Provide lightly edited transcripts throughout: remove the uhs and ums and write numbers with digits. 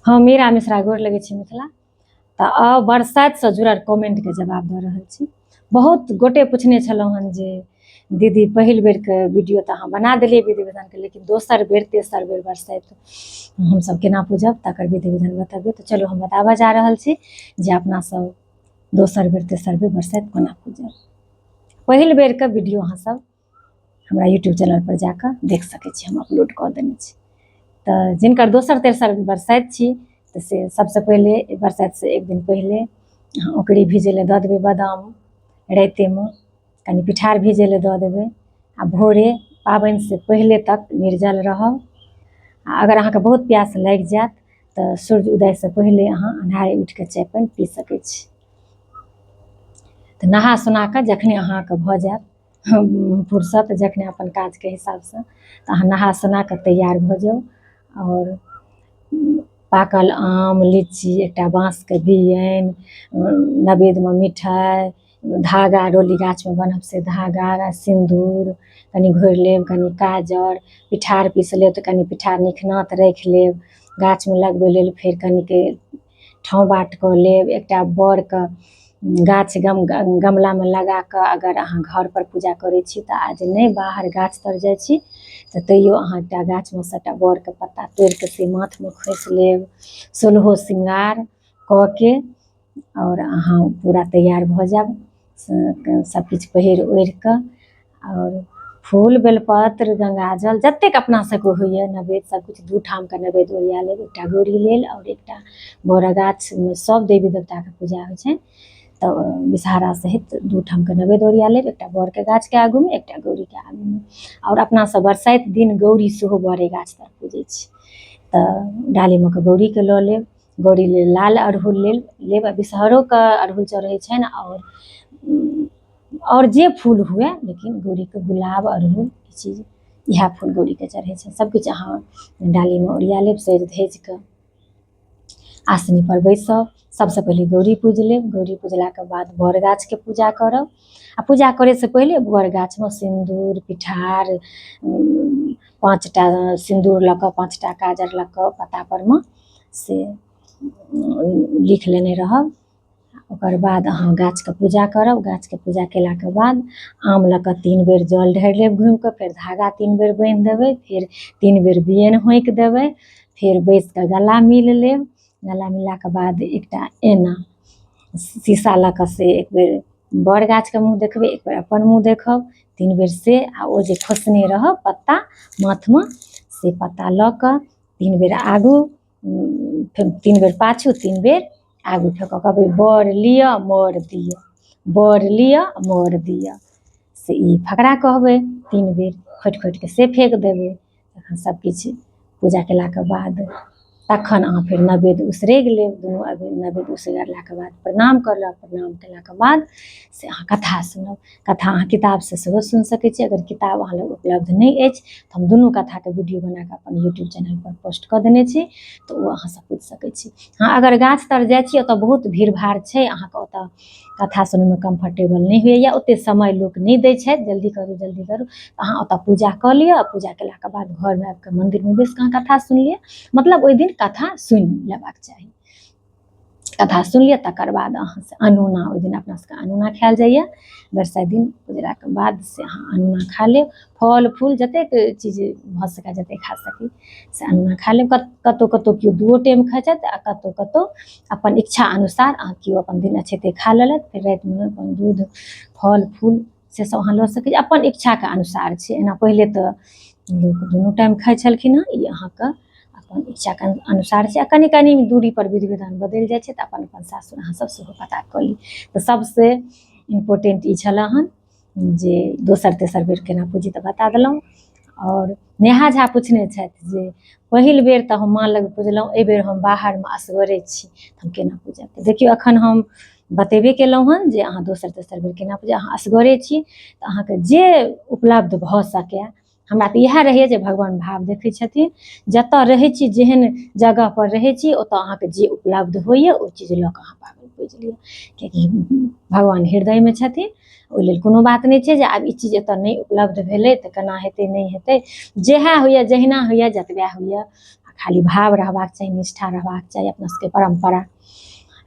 हाँ मीरा मिश्रा गोर लगे छी मिथिला। तऽ अब बरसात से जुड़ल कमेंट के जवाब दऽ रहल छी। बहुत गोटे पूछने छलहुँ हन जे दीदी पहिल बेर के वीडियो तऽ अहाँ बना देलिए विधि विधान के, लेकिन दोसर बेर तेसर बेर बरसाइत हमसब केना पूजब तकर विधि विधान बतेबै। तऽ चलो हम बताबऽ जा रहल छी जे अपना सब दोसर बेर तेसर बेर बरसाइत कोना पूजब। पहिल बेर के वीडियो अहाँ सब हमरा यूट्यूब चैनल पर जाकऽ देख सकै छी, हम अपलोड कऽ देने छी। तऽ जिनकर दोसर तेसर बरसाइत छी तऽ से सबसे पहिले बरसाइत से एक दिन पहिले ओकरी भिजै लए दऽ देबै बादाम, रातिमे कनि पिठार भिजै लए दऽ देबै आ भोरे पाबनि से पहिले तक निर्जल रहब। आ अगर अहाँके बहुत प्यास लागि जायत तऽ सूर्य उदय से पहिले अहाँ अन्हारे उठि कऽ चाय पानि पी सकै छी। तऽ नहा सुना कऽ जखने अहाँके भऽ जायत फुर्सत, जखने अपन काजके हिसाबसँ तऽ अहाँ नहा सुना कऽ तैयार भऽ जाउ। और पाकल आम, लीची, एकटा बाँसके बियनि, नैवेद्यमे मिठाइ, धागा डोली गाछमे बनब से धागा, सिन्दूर कनि घोरि लेब, कनि काजर, पिठार पीस लेब तऽ कनि पिठार निखनात राखि लेब गाछमे लगबै लेल। फेर कनिके ठाँव बाट कऽ लेब, एकटा बरके गाछ गमलामे लगा कऽ अगर अहाँ घरपर पूजा करै छी तऽ आज नहि बाहर गाछ तर जाइ छी तऽ तैयो अहाँ एकटा गाछमे सँ एकटा बरके पत्ता तोड़ि कऽ से माथमे खोसि लेब, सोलहो श्रृंगार कऽ के और अहाँ पूरा तैयार भऽ जायब सबकिछु पहिर ओढ़ि कऽ। और फूल बेलपत्र गंगाजल जतेक अपना सबके होइए नैवेद्य सबकिछु दू ठामके नैवेद्य ओरिया लेब, एकटा गौरी लेल और एकटा बड़ गाछमे सब देवी देवताके पूजा होइ छै तऽ विषहारा सहित दू ठामके नैवेद्य ओरिया लेब, एकटा बड़के गाछके आगूमे एकटा गौरीके आगूमे। और अपना सब बरसाइत दिन गौरी सेहो बड़े गाछ तर पूजै छी तऽ डालीमे के गौरीके लऽ लेब, गौरी लेल लाल अड़हुल लेब, विषहरोके अड़हुल चढ़ै छनि और जे फूल हुए, लेकिन गौरीके गुलाब अड़हुल ई चीज इएह फूल गौरीके चढ़ै छै। सबकिछु अहाँ डालीमे ओरिया लेब, सजि धजि कऽ आसनी पर बैसब। सबसे पहिले गौरी पूजि लेब, गौरी पूजलाके बाद बड़ गाछके पूजा करब। आ पूजा करैसँ पहिले बड़ गाछमे सिन्दूर, पिठार, 5टा सिन्दूर लऽ कऽ 5टा काजर लऽ कऽ पत्तापरमे से लिख लेने रहब। ओकर बाद अहाँ गाछके पूजा करब, गाछके पूजा केलाके बाद आम लऽ कऽ 3 बेर जल ढारि लेब घुमि कऽ, फेर धागा 3 बेर बान्हि देबै, फेर 3 बेर बियनि होँकि देबै, फेर बैसि कऽ गला मिल लेब। गला मिललाके बाद एकटा एना शीशा लऽ कऽ से एक बेर बड़ गाछके मुँह देखबै, एक बेर अपन मुँह देखब 3 बेर से। आ ओ जे खोसने रहब पत्ता माथमे से पत्ता लऽ कऽ 3 बेर आगू, फेर 3 बेर पाछू, 3 बेर आगू फेकऽ कहबै बर लिअ मर दिअ, बर लिअ मर दिअ। से ई फकरा कहबै 3 बेर खोँटि खोँटिके से फेक देबै। तखन सबकिछु पूजा केलाके बाद तखन अहाँ फेर नैवेद्य उसरगि लेब। दुनू नैवेद्य उसरगलाके बाद प्रणाम करलक, प्रणाम केलाके बाद से अहाँ कथा सुनब। कथा अहाँ किताबसँ सेहो सुनि सकै छी, अगर किताब अहाँ लग उपलब्ध नहि अछि तऽ हम दुनू कथाके वीडियो बनाकऽ अपन यूट्यूब चैनलपर पोस्ट कऽ देने छी तऽ ओ अहाँ सब पूछि सकै छी। हाँ अगर गाछ तर जाइ छी ओतऽ बहुत भीड़ भाड़ छै, अहाँके ओतऽ कथा सुनैमे कम्फर्टेबल नहि होइए, ओतेक समय लोक नहि दै छथि, जल्दी करू जल्दी करू, तऽ अहाँ ओतऽ पूजा कऽ लिअ। पूजा केलाके बाद घरमे आबि कऽ मन्दिरमे बैसि कऽ अहाँ कथा सुनि लिअ, मतलब ओहि दिन कथा सुनि लेबाक चाही। कथा सुनि लिअ तकर बाद अहाँ से अनूना, ओहि दिन अपना सबके अनूना खाएल जाइए। बरसाइत दिन पुजलाके बाद से अहाँ अनूना खा लेब, फल फूल जतेक चीज भऽ सकै जतेक खा सकी से अनूना खा लेब। कतहु कतहु केओ 2 टाइम खाइ छथि आ कतहु कतहु अपन इच्छा अनुसार अहाँ केओ अपन दिन अछैते खा लेलथि, फेर रातिमे अपन दूध फल फूल से सब अहाँ लऽ सकै छी, अपन इच्छाके अनुसार छै। एना पहिले तऽ लोक 2 टाइम खाइ छलखिन हँ, ई अहाँके अपन इच्छाके अनुसार छै। आ कनि कनि दूरीपर विधि विधान बदलि जाइ छै तऽ अपन अपन सासुर अहाँ सब सेहो पता कऽ ली। तऽ सबसँ इम्पोर्टेन्ट ई छलै हन जे दोसर तेसर बेर केना पूजी तऽ बता देलहुँ। और नेहा झा पूछने छथि जे पहिल बेर तऽ हम माँ लग पुजलहुँ, एहिबेर हम बाहरमे असगरे छी हम केना पूजब। तऽ देखियौ एखन हम बतेबे केलहुँ हन जे अहाँ दोसर तेसर बेर केना पूजब। अहाँ असगरे छी तऽ अहाँके जे उपलब्ध भऽ सकै, हमरा तऽ इएह रहैए जे भगवान भाव देखै छथिन। जतऽ रहै छी, जेहन जगहपर रहै छी, ओतऽ अहाँके जे उपलब्ध होइए ओ चीज लऽ कऽ अहाँ पाबनि पूजि लिअ, किएकि भगवान हृदयमे छथिन। ओहि लेल कोनो बात नहि छै जे आब ई चीज एतऽ नहि उपलब्ध भेलै तऽ केना हेतै नहि हेतै। जएह होइए जहिना होइए जतबे होइए खाली भाव रहबाक चाही, निष्ठा रहबाक चाही अपना सबके परम्परा।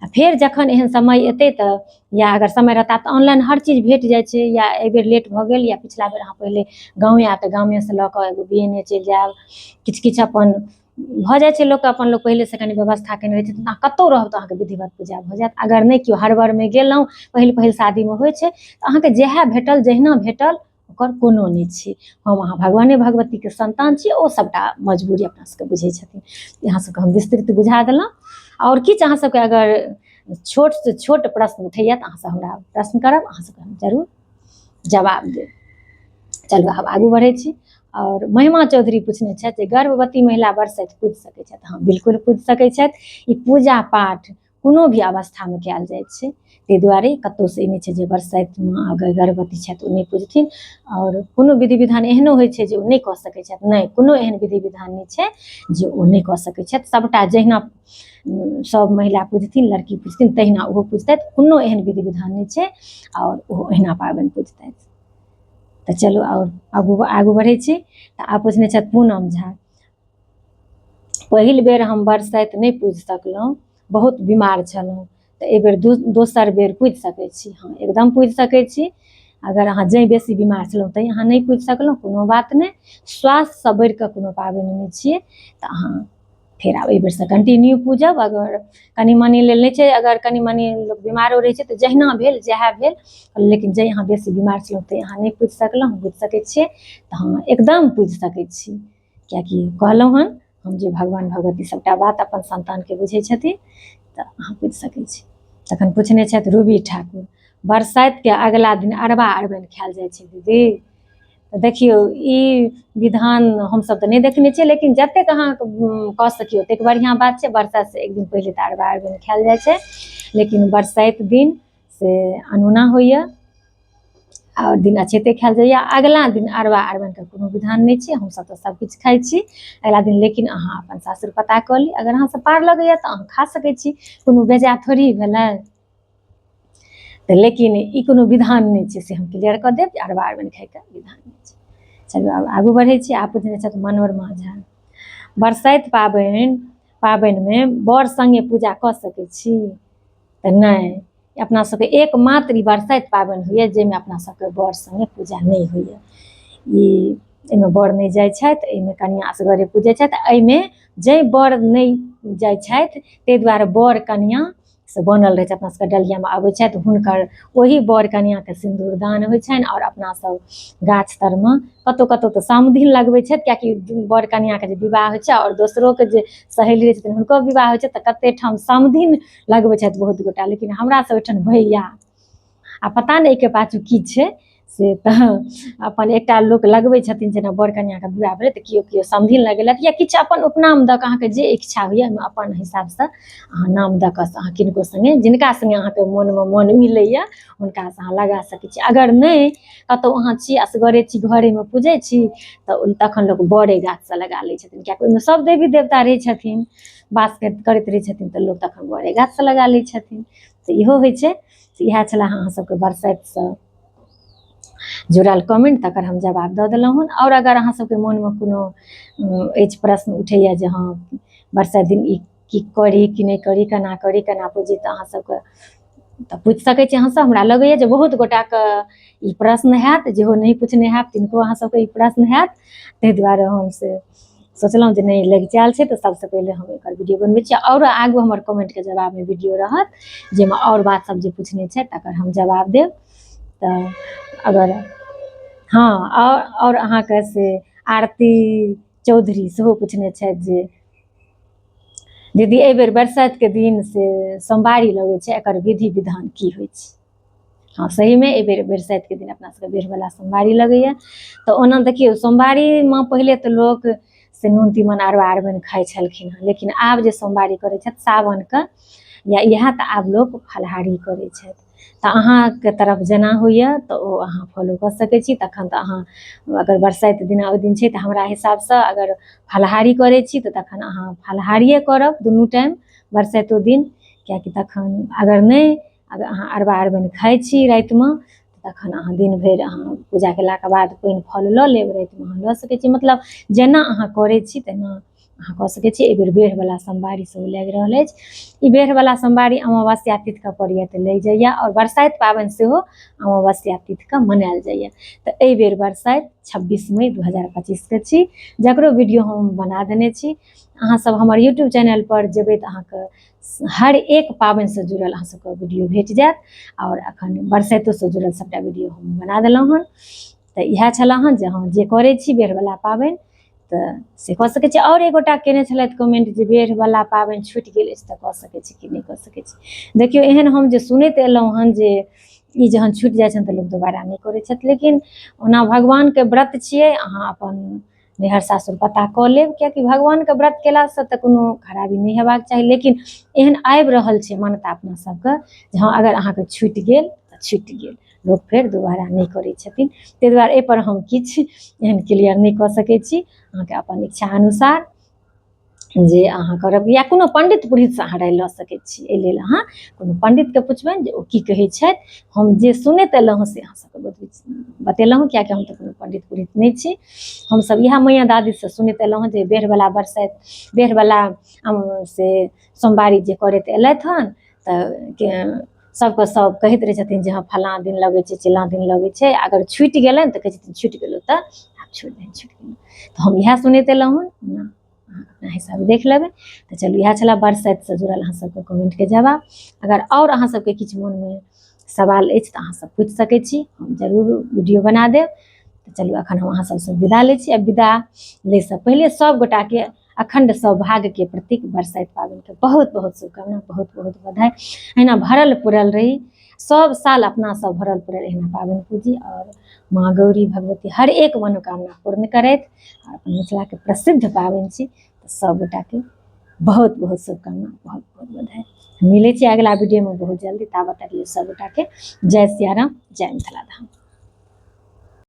आ फेर जखन एहन समय एतै तऽ या अगर समय रहता तऽ ऑनलाइन हर चीज भेट जाइ छै, या एहिबेर लेट भऽ गेल या पिछला बेर अहाँ पहिले गाँवे आयब तऽ गामेसँ लऽ कऽ एगो बियेने चलि जायब, किछु किछु अपन भऽ जाइ छै लोकके, अपन लोक पहिलेसँ कनि व्यवस्था केने रहै छै तऽ अहाँ कतहु रहब तऽ अहाँके विधिवत पूजा भऽ जायत। अगर नहि केओ हड़बड़मे गेलहुँ, पहिल शादीमे होइ छै तऽ अहाँके जएह भेटल जहिना भेटल ओकर कोनो नहि छै। हम अहाँ भगवाने भगवतीके संतान छी, ओ सभटा मजबूरी अपना सबके बुझै छथिन। अहाँ सबके हम विस्तृत बुझा देलहुँ। आओर किछु अहाँ सबके अगर छोटसँ छोट प्रश्न उठैए तऽ अहाँसब हमरा प्रश्न करब, अहाँ सबके हम जरूर जवाब देब। चलू आब आगू बढ़ै छी। और महिमा चौधरी पूछने छथि जे गर्भवती महिला बरसाइत पूजि सकै छथि? हाँ, बिल्कुल पूजि सकै छथि। ई पूजा पाठ कोनो भी अवस्थामे कयल जाइ छै, ताहि दुआरे कतहुसँ ई नहि छै जे बरसाइतमे अगर गर्भवती छथि ओ नहि पूजथिन। आओर कोनो विधि विधान एहनो होइ छै जे ओ नहि कऽ सकै छथि, नहि, कोनो एहन विधि विधान नहि छै जे ओ नहि कऽ सकै छथि। सभटा जहिना सब महिला पूजथिन, लड़की पूजथिन, तहिना ओहो पूजतथि, कोनो एहन विधि विधान नहि छै, आओर ओहो ओहिना पाबनि पूजतथि। तऽ चलू आओर आगू बढ़ै छी। तऽ आब पूछने छथि पूनम झा, पहिल बेर हम बरसाइत नहि पूजि सकलहुँ, बहुत बीमार छलहुँ, तऽ एहिबेर दोसर बेर पूजि सकै छी? हाँ, एकदम पूजि सकै छी। अगर अहाँ जँ बेसी बीमार छलहुँ तैँ अहाँ नहि पूजि सकलहुँ, कोनो बात नहि। स्वास्थ्यसँ बढ़ि कऽ कोनो पाबनि नहि छियै, तऽ अहाँ फेर आब एहि बेरसँ कंटिन्यू पूजब। अगर कनि मनि लेल नहि छै, अगर कनि मनि लोक बीमारो रहै छै तऽ जहिना भेल जएह भेल, लेकिन जँ अहाँ बेसी बीमार छलहुँ तैँ अहाँ नहि पूजि सकलहुँ, बुझि सकै छियै, तऽ अहाँ एकदम पूजि सकै छी। किएकि कहलहुँ हन हम जे भगवान भगवती सभटा बात अपन संतानके बुझै छथिन, तऽ अहाँ पूजि सकै छी। तखन पूछने छथि रूबी ठाकुर, बरसाइतके अगिला दिन अरबा अरबाइन खाएल जाइ छै दीदी? तऽ देखियौ, ई विधान हमसभ तऽ नहि देखने छियै, लेकिन जतेक अहाँ कऽ सकियौ ओतेक बढ़िआँ बात छै। बरसाइतसँ एक दिन पहिले तऽ अरबा अरबाइन खाएल जाइ छै, लेकिन बरसाइत दिन से अनोना होइए, आओर दिन अछैते खाएल जाइए। अगिला दिन अरबा अरबाइनके कोनो विधान नहि छै, हमसभ तऽ सबकिछु खाइ छी अगिला दिन। लेकिन अहाँ अपन सासुर पता कऽ ली, अगर अहाँसँ पार लगैए तऽ अहाँ खा सकै छी, कोनो बेजाय थोड़ी भेलै। तऽ लेकिन ई कोनो विधान नहि छै, से हम क्लियर कऽ देब जे अरबा अरबाइन खाइके विधान नहि छै। चलू आब आगू बढ़ै छी। आब पूछने छथि मनोरमा झा, बरसाइत पाबनिमे बर सङ्गे पूजा कऽ सकै छी? तऽ नहि, अपना सबके एकमात्र ई बरसाइत पाबनि होइए जाहिमे अपना सबके बर सङ्गे पूजा नहि होइए। एहिमे बर नहि जाइ छथि, एहिमे कनिआँ असगरे पूजै छथि। एहिमे जँ बर नहि जाइ छथि ताहि दुआरे बर कनिआँ से बनल रहै छै, अपना सबके डलियामे अबै छथि, हुनकर ओही बर कनिआँके सिन्दूरदान होइ छनि। आओर अपनासभ गाछ तरमे कतहु कतहु तऽ समधिन लगबै छथि, किएकि बर कनिआँके जे विवाह होइ छै आओर दोसरोके जे सहेली रहै छथिन हुनको विवाह होइ छै, तऽ कतेक ठाम समधिन लगबै छथि बहुत गोटा, लेकिन हमरा सब ओहिठाम भैया। आ पता नहि एहिके पाछू की छै, से तऽ अपन एकटा लोक लगबै छथिन, जेना बर कनिआँके विवाह भेलै तऽ केओ समधिन लगेलथि, या किछु अपन उपनाम दऽ कऽ अहाँके जे इच्छा होइए ओहिमे अपन हिसाबसँ अहाँ नाम दऽ कऽ अहाँ किनको सङ्गे, जिनका सङ्गे अहाँके मोनमे मोन मिलैए हुनकासँ अहाँ लगा सकै छी। अगर नहि कतहु अहाँ छी, असगरे छी, घरेमे पूजै छी, तऽ तखन लोक बड़े गाछसँ लगा लै छथिन, किएकि ओहिमे सभ देवी देवता रहै छथिन, वास करैत रहै छथिन, तऽ लोक तखन बड़े गाछसँ लगा लै छथिन। तऽ इहो होइ छै। तऽ इएह छलै अहाँ सबके बरसाइतसँ जुड़ल कमेंट, तकर हम जवाब दऽ देलहुँ हन। आओर अगर अहाँ सबके मोनमे कोनो अछि प्रश्न उठैए जे हाँ बरसाइत दिन ई की करी कि नहि करी, केना करी, केना पूजी, तऽ अहाँ सबके तऽ पूछि सकै छी अहाँसब। हमरा लगैए जे बहुत गोटाके ई प्रश्न हैत, जेहो नहि पूछने हैत तिनको अहाँ सबके ई प्रश्न हैत, ताहि दुआरे हम से सोचलहुँ जे नहि लगिचाएल छै तऽ सबसँ पहिले हम एकर वीडियो बनबै छी। आओर आगू हमर कमेंटके जवाबमे वीडियो रहत जाहिमे आओर बात सब जे पूछने छै तकर हम जवाब देब। तऽ अगर हाँ, आओर अहाँके से आरती चौधरी सेहो पूछने छथि जे दीदी एहिबेर बरसाइतके दिन से सोमवारी लगै छै, एकर विधि विधान की होइ छै? हाँ, सहीमे एहिबेर बरसाइतके दिन अपना सबके बेरवला सोमवारी लगैए। तऽ ओना देखियौ, सोमवारीमे पहिले तऽ लोक से नून तीमन अरबा अरबाइन खाइ छलखिन हँ, लेकिन आब जे सोमवारी करै छथि सावनके या इएह, तऽ आब लोक फलाहारी करै छथि। तऽ अहाँके तरफ जेना होइए तऽ ओ अहाँ फॉलो कऽ सकै छी। तखन तऽ अहाँ अगर बरसाइत दिन ओहि दिन छै तऽ हमरा हिसाबसँ अगर फलाहारी करै छी तऽ तखन अहाँ फलाहारिए करब दुनू टाइम बरसाइतो दिन, किएकि तखन अगर नहि, अगर अहाँ अरबा अरबाइन खाइ छी रातिमे, तखन अहाँ दिन भरि अहाँ पूजा केलाके बाद पानि फल लऽ लेब, रातिमे अहाँ लऽ सकै छी। मतलब जेना अहाँ करै छी तेना अहाँ कऽ सकै छी। एहि बेर बेढ़वला सोमवारी सेहो लागि रहल अछि। ई बेढ़वला सोमवारी अमावस्या तिथिके पड़ैए तऽ लागि जाइए, आओर बरसाइत पाबनि सेहो अमावस्या तिथिके मनायल जाइए। तऽ एहि बेर बरसाइत 26 मई 2025 छी, जकरो वीडियो हम बना देने छी। अहाँसब हमर यूट्यूब चैनलपर जेबै तऽ अहाँके हर एक पाबनिसँ जुड़ल अहाँ सबके वीडियो भेट जायत, आओर एखन बरसाइतोसँ जुड़ल सबटा वीडियो हम बना देलहुँ हन। तऽ इएह छलै हँ जे हम जे करै छी बेढ़वला पाबनि तऽ से कऽ सकै छी। आओर एक गोटा केने छलथि कमेंट जे बेढ़वला पाबनि छुटि गेल अछि तऽ कऽ सकै छी कि नहि कऽ सकै छी। देखियौ एहन हम जे सुनैत एलहुँ हन जे ई जहन छुटि जाइ छनि तऽ लोक दोबारा नहि करै छथि, लेकिन ओना भगवानके व्रत छियै, अहाँ अपन नैहर सासुर पता कऽ लेब, किएकि भगवानके व्रत कयलासँ तऽ कोनो खराबी नहि हेबाक चाही। लेकिन एहन आबि रहल छै मान्यता अपना सबके जे हँ अगर अहाँके छुटि गेल तऽ छुटि गेल, लोक फेर दोबारा नहि करै छथिन। ताहि दुआरे एहिपर हम किछु एहन क्लियर नहि कऽ सकै छी। अहाँके अपन इच्छा अनुसार जे अहाँ करब, या कोनो पंडित पुरोहितसँ अहाँ राय लऽ सकै छी। एहि लेल अहाँ कोनो पंडितके पुछबनि जे ओ की कहै छथि। हम जे सुनैत एलहुँ हँ से अहाँ सबके बतेलहुँ हँ, किएकि हम तऽ कोनो पंडित पुरोहित नहि छी। हमसब इएह मैया दादीसँ सुनैत एलहुँ हँ जे बेढ़वला बरसाइत, बेढ़वला से सोमवारी जे करैत एलथि हन तऽ सबके सब कहैत रहै छथिन जे हँ फलाँ दिन लगै छै, चिल्लाँ दिन लगै छै। अगर छुटि गेलनि तऽ कहै छथिन छुटि गेलौ तऽ आब छोड़ि दही, छुटि गेलौ। तऽ हम इएह सुनैत एलहुँ हन, अहाँ अपना हिसाबे देख लेबै। तऽ चलू इएह छलै बरसाइतसँ जुड़ल अहाँ सबके कमेंटके जवाब। अगर आओर अहाँ सबके किछु मोनमे सवाल अछि तऽ अहाँसब पूछि सकै छी, हम जरूर वीडियो बना देब। तऽ चलू एखन हम अहाँ सबसँ विदा लै छी। आ विदा लैसँ पहिले सभगोटाके अखण्ड सौभाग्यके प्रतीक बरसाइत पाबनिके बहुत बहुत शुभकामना, बहुत बहुत बधाई। अहिना भरल पुरल रही, सब साल अपना सब भरल पुरल एहिना पाबनि पूजी, और माँ गौरी भगवती हर एक मनोकामना पूर्ण करथि। आओर अपन मिथिलाके प्रसिद्ध पाबनि छी, तऽ सभगोटाके बहुत बहुत शुभकामना, बहुत बहुत बधाई। मिलै छी अगिला वीडियोमे बहुत जल्दी, ताबत तक लेल सभगोटाके जय सिया राम, जय मिथिला धाम।